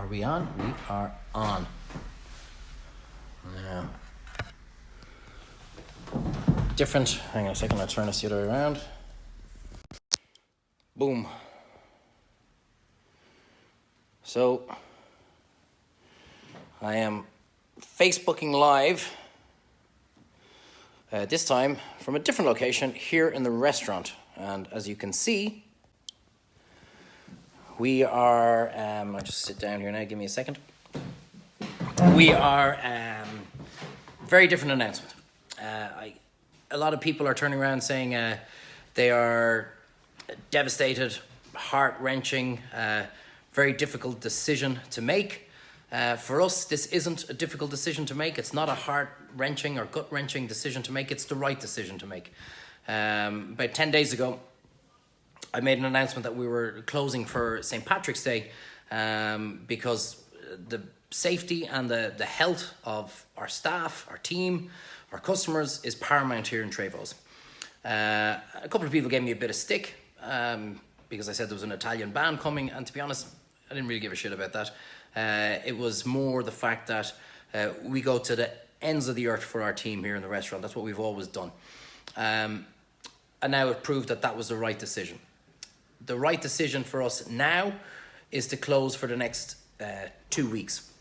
we on? We are on. Now, different. Hang on a second, I'll turn this the other way around. Boom. So, I am Facebooking live, this time from a different location here in the restaurant. And as you can see, we are, I'll just sit down here now, give me a second. We are, very different announcement. A lot of people are turning around saying they are devastated, heart-wrenching, very difficult decision to make. For us, this isn't a difficult decision to make. It's not a heart-wrenching or gut-wrenching decision to make. It's the right decision to make. About 10 days ago, I made an announcement that we were closing for St. Patrick's Day because the safety and the health of our staff, our team, our customers is paramount here in Treyvaud. A couple of people gave me a bit of stick because I said there was an Italian band coming, and to be honest, I didn't really give a shit about that. It was more the fact that we go to the ends of the earth for our team here in the restaurant. That's what we've always done. And now it proved that that was the right decision. The right decision for us now is to close for the next 2 weeks.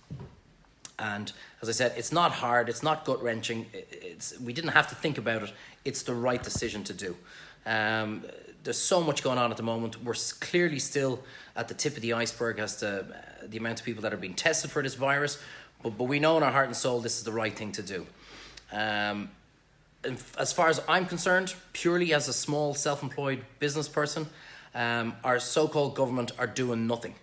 And as I said, it's not hard, it's not gut-wrenching, we didn't have to think about it, it's the right decision to do. There's so much going on at the moment. We're clearly still at the tip of the iceberg as to the amount of people that are being tested for this virus, but we know in our heart and soul this is the right thing to do. And as far as I'm concerned, purely as a small self-employed business person, our so-called government are doing nothing.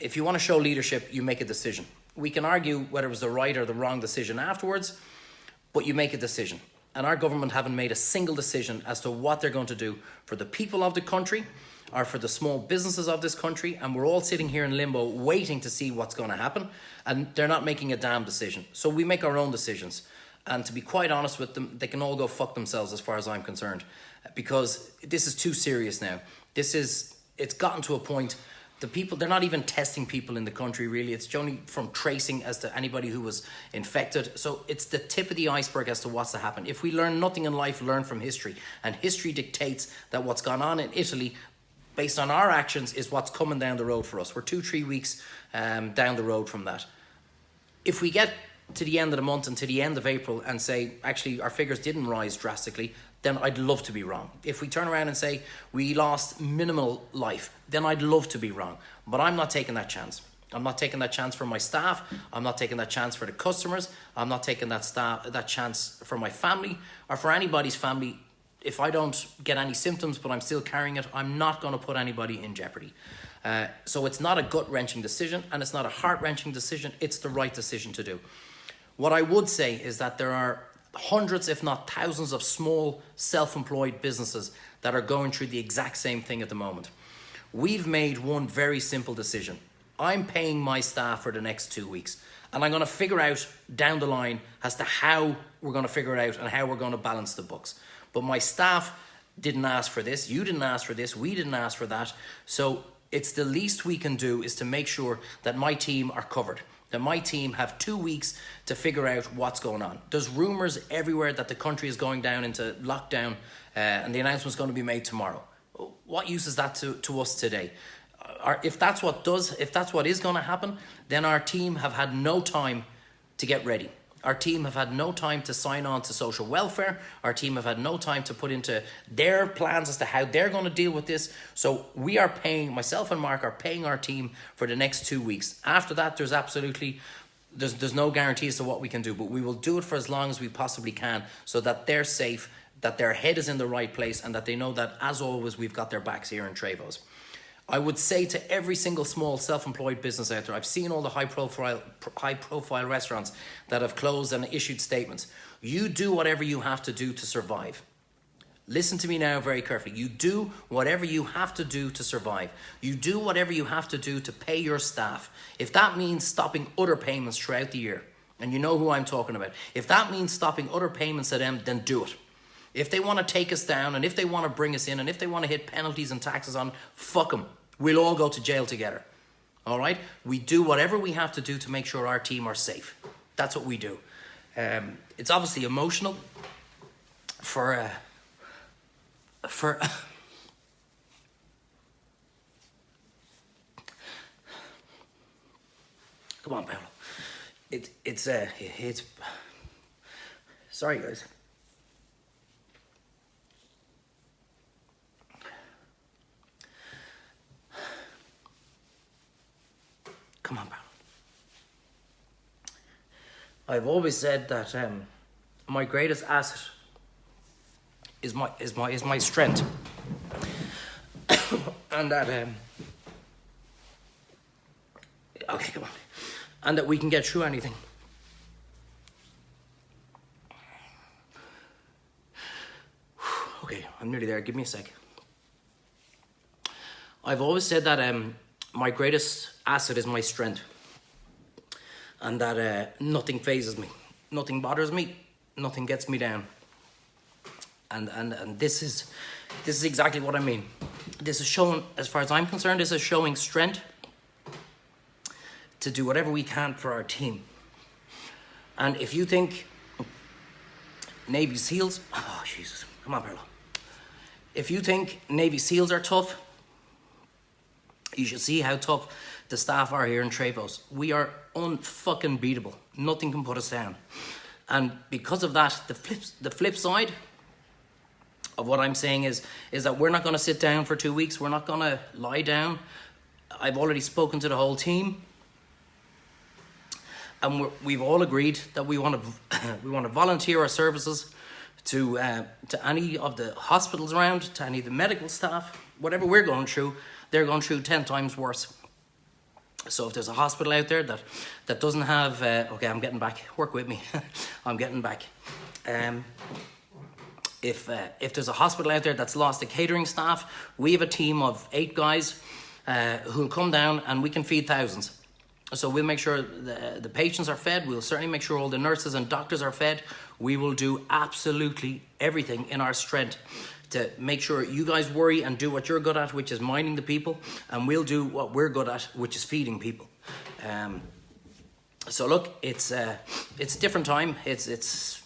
If you want to show leadership, you make a decision. We can argue whether it was the right or the wrong decision afterwards, but you make a decision. And our government haven't made a single decision as to what they're going to do for the people of the country or for the small businesses of this country. And we're all sitting here in limbo waiting to see what's going to happen. And they're not making a damn decision. So we make our own decisions. And to be quite honest with them, they can all go fuck themselves as far as I'm concerned. Because this is too serious now. It's gotten to a point, the people, they're not even testing people in the country really. It's only from tracing as to anybody who was infected. So it's the tip of the iceberg as to what's to happen. If we learn nothing in life, learn from history. And history dictates that what's gone on in Italy, based on our actions, is what's coming down the road for us. We're 2-3 weeks down the road from that. If we get to the end of the month and to the end of April and say, actually, our figures didn't rise drastically, then I'd love to be wrong. If we turn around and say we lost minimal life, then I'd love to be wrong. But I'm not taking that chance. I'm not taking that chance for my staff. I'm not taking that chance for the customers. I'm not taking that chance for my family or for anybody's family. If I don't get any symptoms but I'm still carrying it, I'm not going to put anybody in jeopardy. So it's not a gut-wrenching decision and it's not a heart-wrenching decision. It's the right decision to do. What I would say is that there are hundreds, if not thousands, of small self-employed businesses that are going through the exact same thing at the moment. We've made one very simple decision. I'm paying my staff for the next 2 weeks, and I'm going to figure out down the line as to how we're going to figure it out and how we're going to balance the books. But my staff didn't ask for this, you didn't ask for this, we didn't ask for that. So it's the least we can do is to make sure that my team are covered. That my team have 2 weeks to figure out what's going on. There's rumours everywhere that the country is going down into lockdown and the announcement's going to be made tomorrow. What use is that to us today? If that's what is going to happen, then our team have had no time to get ready. Our team have had no time to sign on to social welfare. Our team have had no time to put into their plans as to how they're going to deal with this. So we are paying, myself and Mark are paying our team for the next 2 weeks. After that, there's no guarantees to what we can do, but we will do it for as long as we possibly can so that they're safe, that their head is in the right place, and that they know that, as always, we've got their backs here in Treyvaud. I would say to every single small self-employed business out there, I've seen all the high-profile restaurants that have closed and issued statements. You do whatever you have to do to survive. Listen to me now very carefully. You do whatever you have to do to survive. You do whatever you have to do to pay your staff. If that means stopping other payments throughout the year, and you know who I'm talking about, if that means stopping other payments to them, then do it. If they want to take us down, and if they want to bring us in, and if they want to hit penalties and taxes on, fuck them. We'll all go to jail together. all right? We do whatever we have to do to make sure our team are safe. That's what we do. It's obviously emotional for come on, Paolo. It's sorry, guys. Come on, Paolo. I've always said that my greatest asset is my strength, and that okay, come on, and that we can get through anything. Okay, I'm nearly there. Give me a sec. I've always said that my greatest asset is my strength, and that nothing phases me, nothing bothers me, nothing gets me down. And this is exactly what I mean. This is showing, as far as I'm concerned, this is showing strength to do whatever we can for our team. And if you think Navy SEALs, oh Jesus, come on, Perlo. If you think Navy SEALs are tough, you should see how tough the staff are here in Treyvaud. We are unfucking beatable. Nothing can put us down. And because of that, the flip side of what I'm saying is that we're not going to sit down for 2 weeks. We're not going to lie down. I've already spoken to the whole team, and we've all agreed that we want to volunteer our services to any of the hospitals around, to any of the medical staff. Whatever we're going through, they're going through 10 times worse. So if there's a hospital out there that doesn't have, okay, I'm getting back. Work with me. I'm getting back. If there's a hospital out there that's lost the catering staff, we have a team of 8 guys who'll come down and we can feed thousands. So we'll make sure the patients are fed. We'll certainly make sure all the nurses and doctors are fed. We will do absolutely everything in our strength to make sure you guys worry and do what you're good at, which is minding the people, and we'll do what we're good at, which is feeding people. So look, it's a different time. It is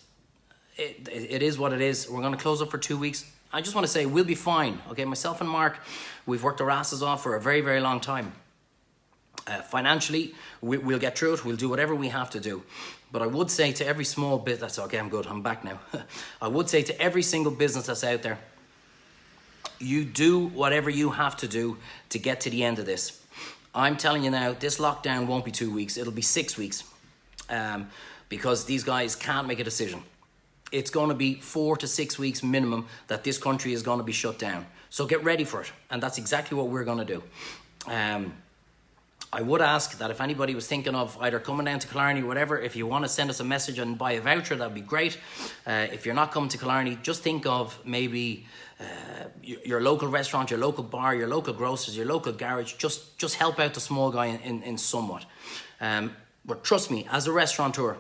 what it is. We're going to close up for 2 weeks. I just want to say we'll be fine. Okay, myself and Mark, we've worked our asses off for a very, very long time. Financially, we'll get through it. We'll do whatever we have to do. But I would say to every small bit, that's okay, I'm good, I'm back now. I would say to every single business that's out there, you do whatever you have to do to get to the end of this. I'm telling you now, this lockdown won't be 2 weeks, it'll be 6 weeks. Because these guys can't make a decision. It's going to be 4 to 6 weeks minimum that this country is going to be shut down. So get ready for it. And that's exactly what we're going to do. I would ask that if anybody was thinking of either coming down to Killarney or whatever, if you want to send us a message and buy a voucher, that'd be great. If you're not coming to Killarney, just think of maybe your local restaurant, your local bar, your local grocers, your local garage. Just help out the small guy in somewhat. But trust me, as a restaurateur,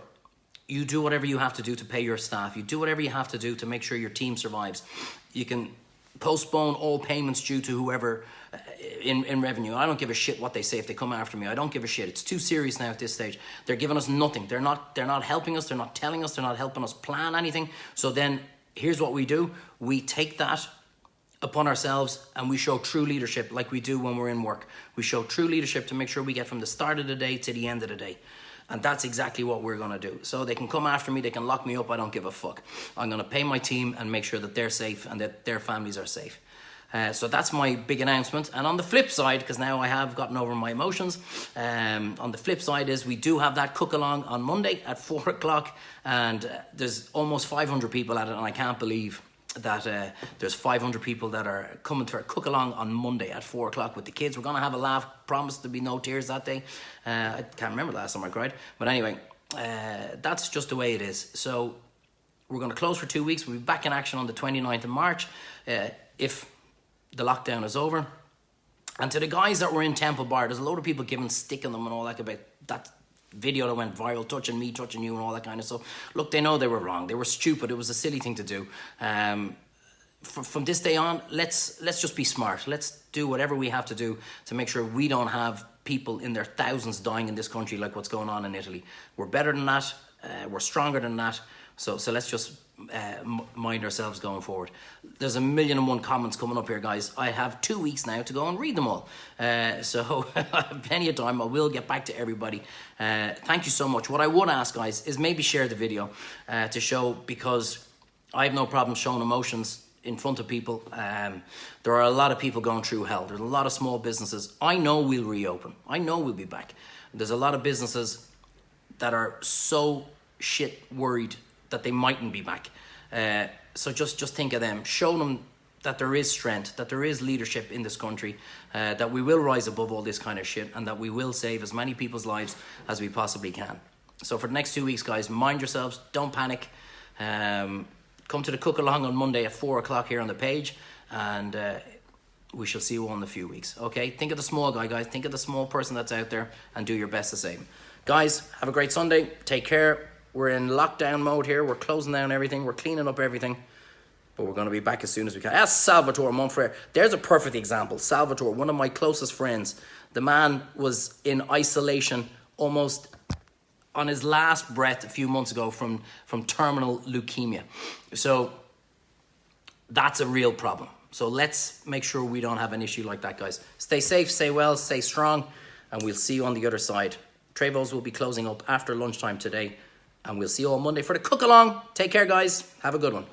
you do whatever you have to do to pay your staff. You do whatever you have to do to make sure your team survives. You can postpone all payments due to whoever in revenue. I don't give a shit what they say if they come after me. I don't give a shit. It's too serious now at this stage. They're giving us nothing. They're not helping us. They're not telling us. They're not helping us plan anything. So then here's what we do. We take that upon ourselves and we show true leadership like we do when we're in work. We show true leadership to make sure we get from the start of the day to the end of the day. And that's exactly what we're going to do. So they can come after me, they can lock me up, I don't give a fuck. I'm going to pay my team and make sure that they're safe and that their families are safe. So that's my big announcement. And on the flip side, because now I have gotten over my emotions, on the flip side is we do have that cook-along on Monday at 4 o'clock. And there's almost 500 people at it, and I can't believe that there's 500 people that are coming to our cook-along on Monday at 4 o'clock with the kids. We're going to have a laugh. Promise to be no tears that day. I can't remember the last time I cried. But anyway, that's just the way it is. So we're going to close for 2 weeks. We'll be back in action on the 29th of March if the lockdown is over. And to the guys that were in Temple Bar, there's a load of people giving stick in them and all that about that video that went viral, touching me, touching you and all that kind of stuff. Look, they know they were wrong. They were stupid. It was a silly thing to do. From this day on, let's just be smart. Let's do whatever we have to do to make sure we don't have people in their thousands dying in this country like what's going on in Italy. We're better than that. We're stronger than that. So let's just mind ourselves going forward. There's 1,000,001 comments coming up here, guys. I have 2 weeks now to go and read them all. So I have plenty of time. I will get back to everybody. Thank you so much. What I would ask, guys, is maybe share the video to show, because I have no problem showing emotions in front of people. There are a lot of people going through hell. There's a lot of small businesses. I know we'll reopen. I know we'll be back. There's a lot of businesses that are so shit worried that they mightn't be back. So just think of them. Show them that there is strength, that there is leadership in this country, that we will rise above all this kind of shit, and that we will save as many people's lives as we possibly can. So for the next 2 weeks, guys, mind yourselves. Don't panic. Come to the cook along on Monday at 4 o'clock here on the page, and we shall see you all in a few weeks. Okay? Think of the small guy, guys. Think of the small person that's out there, and do your best to save him. Guys, have a great Sunday. Take care. We're in lockdown mode here. We're closing down everything. We're cleaning up everything. But we're going to be back as soon as we can. That's Salvatore Monfrere. There's a perfect example. Salvatore, one of my closest friends. The man was in isolation almost on his last breath a few months ago from terminal leukemia. So that's a real problem. So let's make sure we don't have an issue like that, guys. Stay safe, stay well, stay strong, and we'll see you on the other side. Treyvaud's will be closing up after lunchtime today, and we'll see you on Monday for the cook along. Take care, guys. Have a good one.